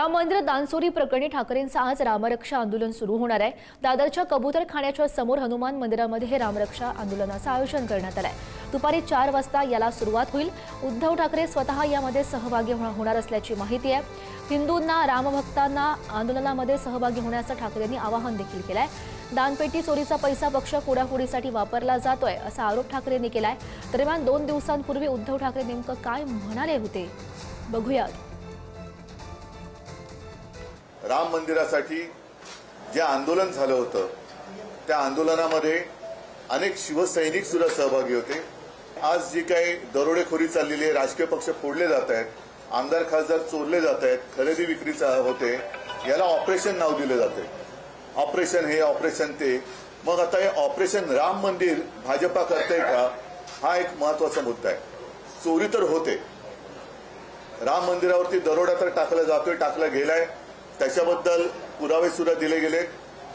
राम मंदिर दानचोरी प्रकरणी ठाकरेंचं आज रामरक्षा आंदोलन सुरू होणार आहे। दादरच्या कबूतरखान्याच्या समोर हनुमान मंदिरामध्ये हे रामरक्षा आंदोलनाचं आयोजन करण्यात आलं आहे। दुपारी 4 वाजता याला सुरुवात होईल। उद्धव ठाकरे स्वतः यामध्ये सहभागी होणार असल्याची माहिती आहे। हिंदूंना रामभक्तांना आंदोलनामध्ये सहभागी होण्याचं ठाकरेंनी आवाहन देखील केलंय। दानपेटी चोरीचा पैसा पक्ष फोडाफोडीसाठी वापरला जातोय असा आरोप ठाकरेंनी केलाय। दरम्यान 2 दिवसांपूर्वी उद्धव ठाकरे नेमकं काय म्हणाले होते बघूयात। राम मंदिरासाठी जे आंदोलन झालं होतं त्या आंदोलनामध्ये अनेक शिवसैनिक सुद्धा सहभागी होते। आज जी काही दरोडेखोरी चाललेली आहे, राजकीय पक्ष फोडले जात आहेत, आमदार खासदार चोरले जात आहेत, खरेदी विक्री होते, याला ऑपरेशन नाव दिले जाते। ऑपरेशन हे ऑपरेशन ते। मग आता हे ऑपरेशन राम मंदिर भाजपा करते का, हा एक महत्वाचा मुद्दा आहे। चोरी तर होते, राम मंदिरावरती दरोडा तर टाकला जातोय, टाकला गेलाय, त्याच्याबद्दल पुरावे सुद्धा दिले गेले।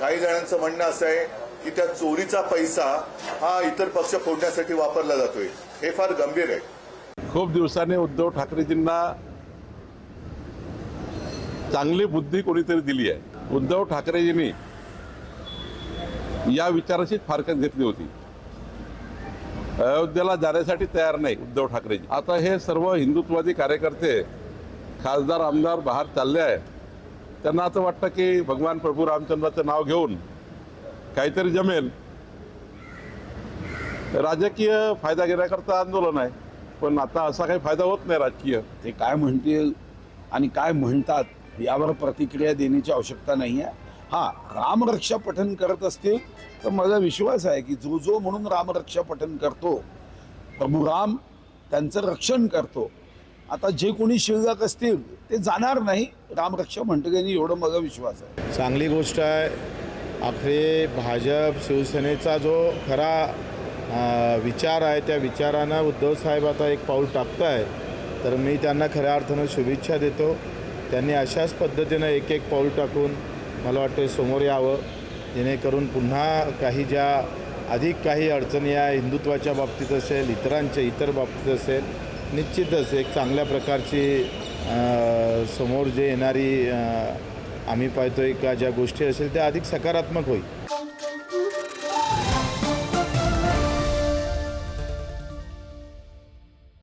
काही जणांचं म्हणणं असं आहे की त्या चोरीचा पैसा हा इतर पक्ष फोडण्यासाठी वापरला जातोय, हे फार गंभीर आहे। खूप दिवसांनी उद्धव ठाकरेजींना चांगली बुद्धी कोणीतरी दिली आहे। उद्धव ठाकरेजींनी या विचाराचीच फारकत घेतली होती। अयोध्येला जाण्यासाठी तयार नाही उद्धव ठाकरेजी। आता हे सर्व हिंदुत्ववादी कार्यकर्ते, खासदार आमदार बाहेर चालले आहे। त्यांना असं वाटतं की भगवान प्रभू रामचंद्राचं नाव घेऊन काहीतरी जमेल, राजकीय फायदा घेण्याकरता आंदोलन आहे। पण आता असा काही फायदा होत नाही राजकीय। ते काय म्हणतील आणि काय म्हणतात यावर प्रतिक्रिया देण्याची आवश्यकता नाही आहे। हां, रामरक्षा पठण करत असतील तर माझा विश्वास आहे की जो जो म्हणून रामरक्षा पठण करतो, प्रभू राम त्यांचं रक्षण करतो। आता जे कोणी शिल्लक असतील ते जाणार नाही रामरक्षा म्हणते, एवढं माझा विश्वास आहे। चांगली गोष्ट आहे। आपले भाजप शिवसेनेचा जो खरा विचार आहे त्या विचारानं उद्धव साहेब आता एक पाऊल टाकत आहे, तर मी त्यांना खऱ्या अर्थानं शुभेच्छा देतो। त्यांनी अशाच पद्धतीनं एक एक पाऊल टाकून मला वाटतं समोर यावं, जेणेकरून पुन्हा काही ज्या अधिक काही अडचणी या हिंदुत्वाच्या बाबतीत असेल, इतर बाबतीत असेल, निश्चितच एक चांगल्या प्रकारची समोर जे येणारी आम्ही पाहतोय का ज्या गोष्टी असेल त्या अधिक सकारात्मक होईल।